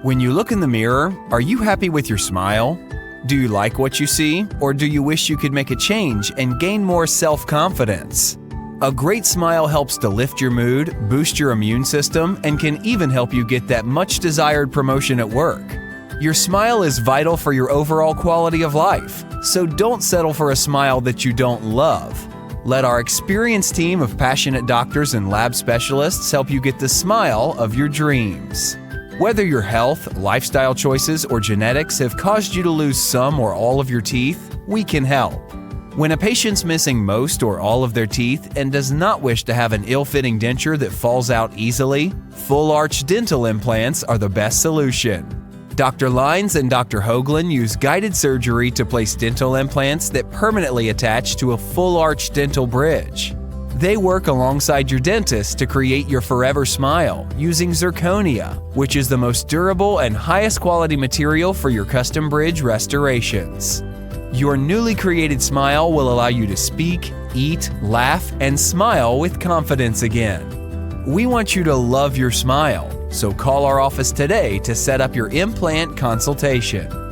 When you look in the mirror, are you happy with your smile? Do you like what you see, or do you wish you could make a change and gain more self-confidence? A great smile helps to lift your mood, boost your immune system, and can even help you get that much-desired promotion at work. Your smile is vital for your overall quality of life, so don't settle for a smile that you don't love. Let our experienced team of passionate doctors and lab specialists help you get the smile of your dreams. Whether your health, lifestyle choices, or genetics have caused you to lose some or all of your teeth, we can help. When a patient's missing most or all of their teeth and does not wish to have an ill-fitting denture that falls out easily, full-arch dental implants are the best solution. Dr. Lines and Dr. Hoaglin use guided surgery to place dental implants that permanently attach to a full-arch dental bridge. They work alongside your dentist to create your forever smile using zirconia, which is the most durable and highest quality material for your custom bridge restorations. Your newly created smile will allow you to speak, eat, laugh, and smile with confidence again. We want you to love your smile, so call our office today to set up your implant consultation.